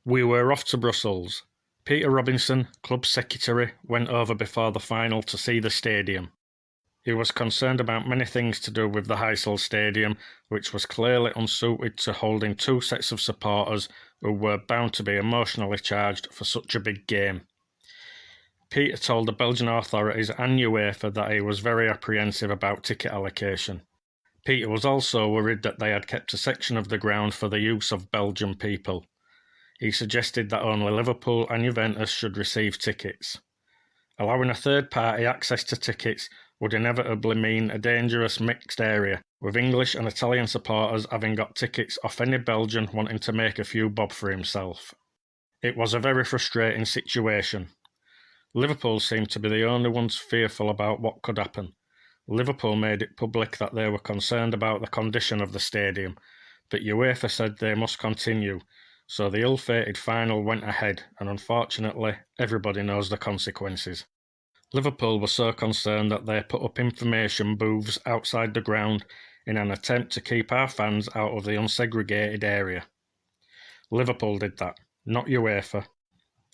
We were off to Brussels. Peter Robinson, club secretary, went over before the final to see the stadium. He was concerned about many things to do with the Heysel Stadium, which was clearly unsuited to holding two sets of supporters who were bound to be emotionally charged for such a big game. Peter told the Belgian authorities and UEFA that he was very apprehensive about ticket allocation. Peter was also worried that they had kept a section of the ground for the use of Belgian people. He suggested that only Liverpool and Juventus should receive tickets. Allowing a third party access to tickets would inevitably mean a dangerous mixed area, with English and Italian supporters having got tickets off any Belgian wanting to make a few bob for himself. It was a very frustrating situation. Liverpool seemed to be the only ones fearful about what could happen. Liverpool made it public that they were concerned about the condition of the stadium, but UEFA said they must continue, so the ill-fated final went ahead, and unfortunately, everybody knows the consequences. Liverpool were so concerned that they put up information booths outside the ground in an attempt to keep our fans out of the unsegregated area. Liverpool did that, not UEFA.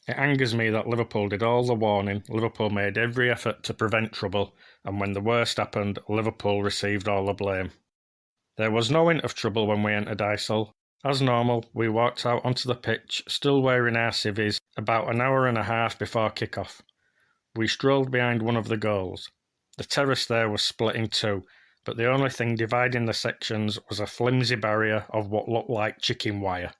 It angers me that Liverpool did all the warning, Liverpool made every effort to prevent trouble, and when the worst happened, Liverpool received all the blame. There was no hint of trouble when we entered Heysel. As normal, we walked out onto the pitch, still wearing our civvies, about an hour and a half before kick-off. We strolled behind one of the goals. The terrace there was split in two, but the only thing dividing the sections was a flimsy barrier of what looked like chicken wire.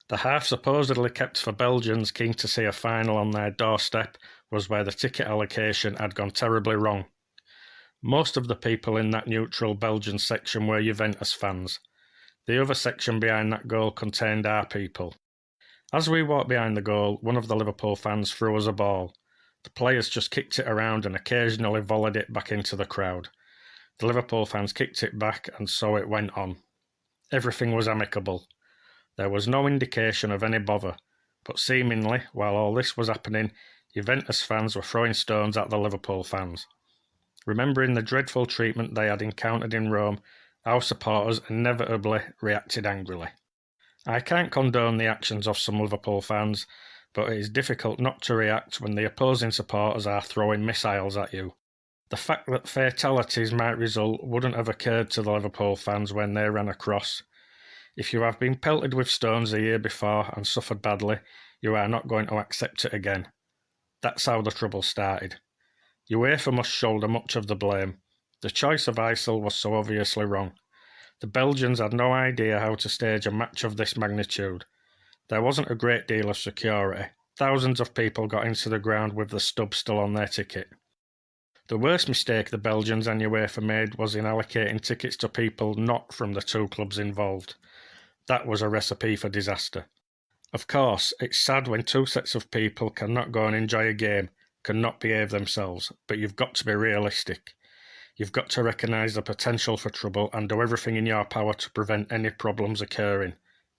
The half supposedly kept for Belgians keen to see a final on their doorstep was where the ticket allocation had gone terribly wrong. Most of the people in that neutral Belgian section were Juventus fans. The other section behind that goal contained our people. As we walked behind the goal, one of the Liverpool fans threw us a ball. The players just kicked it around and occasionally volleyed it back into the crowd. The Liverpool fans kicked it back, and so it went on. Everything was amicable. There was no indication of any bother, but seemingly, while all this was happening, Juventus fans were throwing stones at the Liverpool fans. Remembering the dreadful treatment they had encountered in Rome, our supporters inevitably reacted angrily. I can't condone the actions of some Liverpool fans, but it is difficult not to react when the opposing supporters are throwing missiles at you. The fact that fatalities might result wouldn't have occurred to the Liverpool fans when they ran across. If you have been pelted with stones a year before and suffered badly, you are not going to accept it again. That's how the trouble started. UEFA must shoulder much of the blame. The choice of Heysel was so obviously wrong. The Belgians had no idea how to stage a match of this magnitude. There wasn't a great deal of security. Thousands of people got into the ground with the stub still on their ticket. The worst mistake the Belgians and UEFA made was in allocating tickets to people not from the two clubs involved. That was a recipe for disaster. Of course, it's sad when two sets of people cannot go and enjoy a game, cannot behave themselves, but you've got to be realistic. You've got to recognise the potential for trouble and do everything in your power to prevent any problems occurring.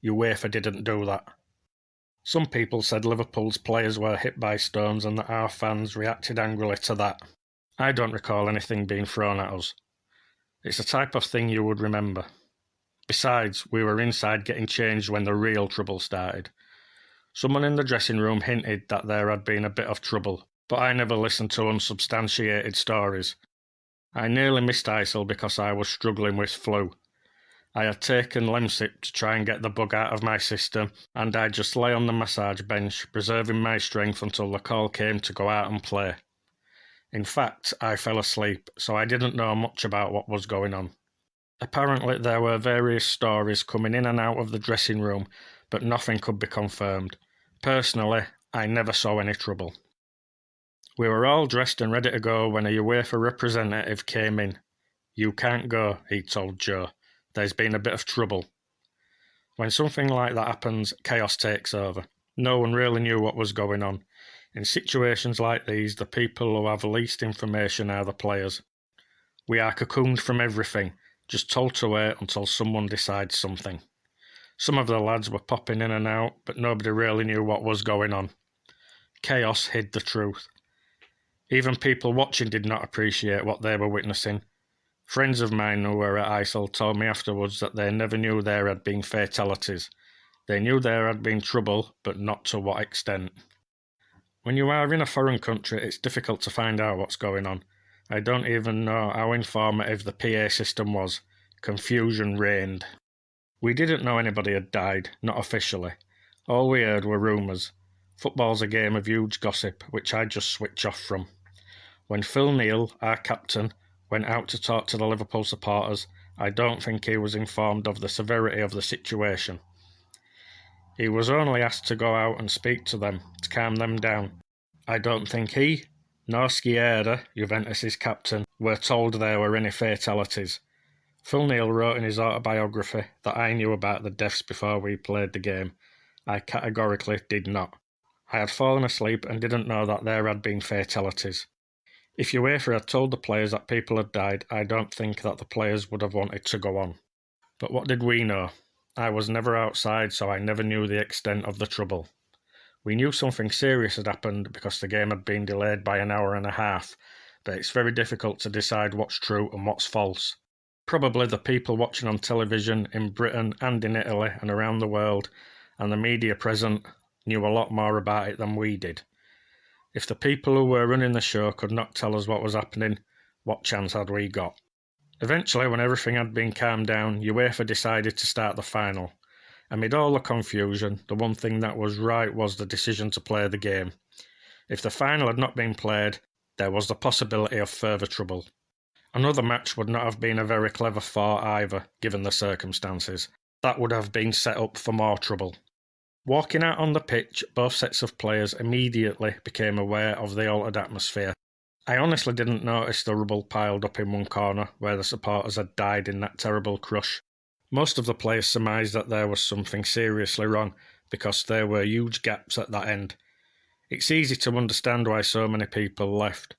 UEFA didn't do that. Some people said Liverpool's players were hit by stones and that our fans reacted angrily to that. I don't recall anything being thrown at us. It's the type of thing you would remember. Besides, we were inside getting changed when the real trouble started. Someone in the dressing room hinted that there had been a bit of trouble, but I never listened to unsubstantiated stories. I nearly missed Heysel because I was struggling with flu. I had taken Lemsip to try and get the bug out of my system, and I just lay on the massage bench, preserving my strength until the call came to go out and play. In fact, I fell asleep, so I didn't know much about what was going on. Apparently there were various stories coming in and out of the dressing room, but nothing could be confirmed. Personally, I never saw any trouble. We were all dressed and ready to go when a UEFA representative came in. "You can't go," he told Joe. "There's been a bit of trouble." When something like that happens, chaos takes over. No one really knew what was going on. In situations like these, the people who have least information are the players. We are cocooned from everything, just told to wait until someone decides something. Some of the lads were popping in and out, but nobody really knew what was going on. Chaos hid the truth. Even people watching did not appreciate what they were witnessing. Friends of mine who were at Heysel told me afterwards that they never knew there had been fatalities. They knew there had been trouble, but not to what extent. When you are in a foreign country, it's difficult to find out what's going on. I don't even know how informative the PA system was. Confusion reigned. We didn't know anybody had died, not officially. All we heard were rumours. Football's a game of huge gossip, which I just switch off from. When Phil Neal, our captain, went out to talk to the Liverpool supporters, I don't think he was informed of the severity of the situation. He was only asked to go out and speak to them, to calm them down. I don't think he, nor Sciarra, Juventus's captain, were told there were any fatalities. Phil Neal wrote in his autobiography that I knew about the deaths before we played the game. I categorically did not. I had fallen asleep and didn't know that there had been fatalities. If UEFA had told the players that people had died, I don't think that the players would have wanted to go on. But what did we know? I was never outside, so I never knew the extent of the trouble. We knew something serious had happened because the game had been delayed by an hour and a half, but it's very difficult to decide what's true and what's false. Probably the people watching on television in Britain and in Italy and around the world, and the media present, knew a lot more about it than we did. If the people who were running the show could not tell us what was happening, what chance had we got? Eventually, when everything had been calmed down, UEFA decided to start the final. Amid all the confusion, the one thing that was right was the decision to play the game. If the final had not been played, there was the possibility of further trouble. Another match would not have been a very clever thought either, given the circumstances. That would have been set up for more trouble. Walking out on the pitch, both sets of players immediately became aware of the altered atmosphere. I honestly didn't notice the rubble piled up in one corner where the supporters had died in that terrible crush. Most of the players surmised that there was something seriously wrong because there were huge gaps at that end. It's easy to understand why so many people left.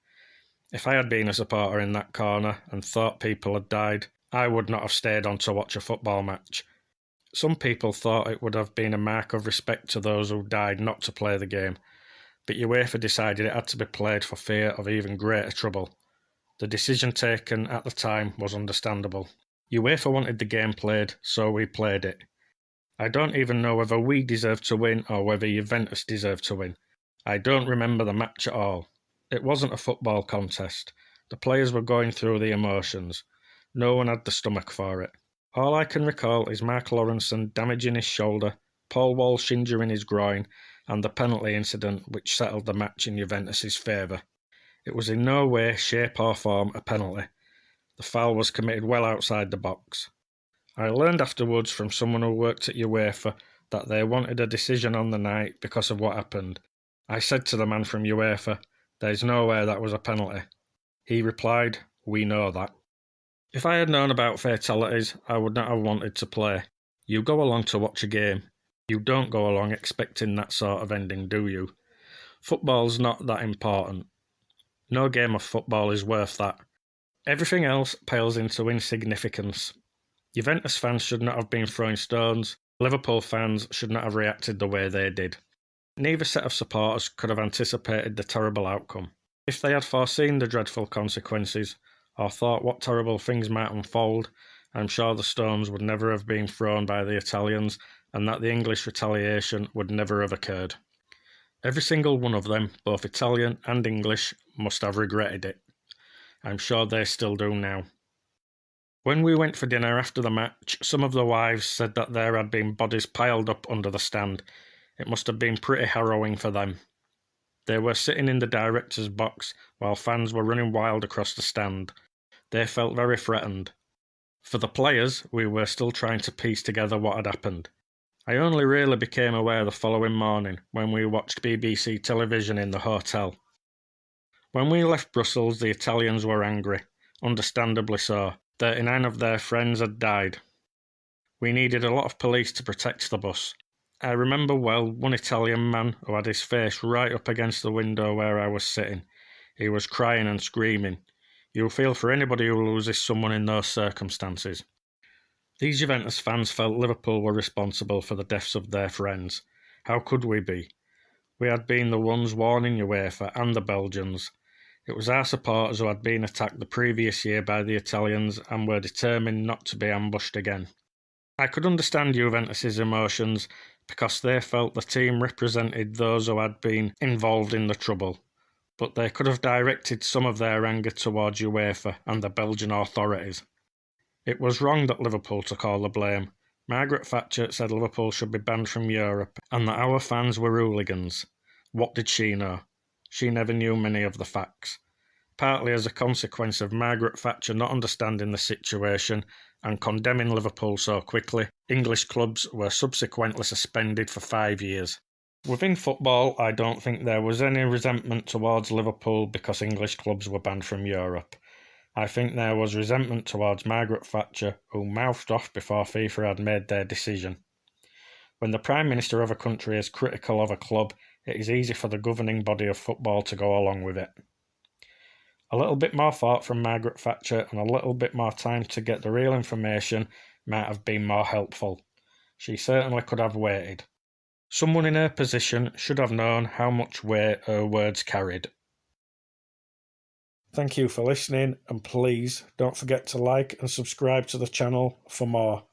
If I had been a supporter in that corner and thought people had died, I would not have stayed on to watch a football match. Some people thought it would have been a mark of respect to those who died not to play the game, but UEFA decided it had to be played for fear of even greater trouble. The decision taken at the time was understandable. UEFA wanted the game played, so we played it. I don't even know whether we deserved to win or whether Juventus deserved to win. I don't remember the match at all. It wasn't a football contest. The players were going through the emotions. No one had the stomach for it. All I can recall is Mark Lawrenson damaging his shoulder, Paul Walsh injuring his groin, and the penalty incident which settled the match in Juventus's favour. It was in no way, shape or form a penalty. The foul was committed well outside the box. I learned afterwards from someone who worked at UEFA that they wanted a decision on the night because of what happened. I said to the man from UEFA, "There's no way that was a penalty." He replied, "We know that." If I had known about fatalities, I would not have wanted to play. You go along to watch a game. You don't go along expecting that sort of ending, do you? Football's not that important. No game of football is worth that. Everything else pales into insignificance. Juventus fans should not have been throwing stones. Liverpool fans should not have reacted the way they did. Neither set of supporters could have anticipated the terrible outcome. If they had foreseen the dreadful consequences, or thought what terrible things might unfold, I'm sure the stones would never have been thrown by the Italians and that the English retaliation would never have occurred. Every single one of them, both Italian and English, must have regretted it. I'm sure they still do now. When we went for dinner after the match, some of the wives said that there had been bodies piled up under the stand. It must have been pretty harrowing for them. They were sitting in the director's box while fans were running wild across the stand. They felt very threatened. For the players, we were still trying to piece together what had happened. I only really became aware the following morning when we watched BBC television in the hotel. When we left Brussels, the Italians were angry, understandably so. 39 of their friends had died. We needed a lot of police to protect the bus. I remember well one Italian man who had his face right up against the window where I was sitting. He was crying and screaming. You feel for anybody who loses someone in those circumstances. These Juventus fans felt Liverpool were responsible for the deaths of their friends. How could we be? We had been the ones warning UEFA and the Belgians. It was our supporters who had been attacked the previous year by the Italians and were determined not to be ambushed again. I could understand Juventus's emotions, because they felt the team represented those who had been involved in the trouble, but they could have directed some of their anger towards UEFA and the Belgian authorities. It was wrong that Liverpool took all the blame. Margaret Thatcher said Liverpool should be banned from Europe and that our fans were hooligans. What did she know? She never knew many of the facts. Partly as a consequence of Margaret Thatcher not understanding the situation and condemning Liverpool so quickly, English clubs were subsequently suspended for 5 years. Within football, I don't think there was any resentment towards Liverpool because English clubs were banned from Europe. I think there was resentment towards Margaret Thatcher, who mouthed off before FIFA had made their decision. When the Prime Minister of a country is critical of a club, it is easy for the governing body of football to go along with it. A little bit more thought from Margaret Thatcher and a little bit more time to get the real information might have been more helpful. She certainly could have waited. Someone in her position should have known how much weight her words carried. Thank you for listening, and please don't forget to like and subscribe to the channel for more.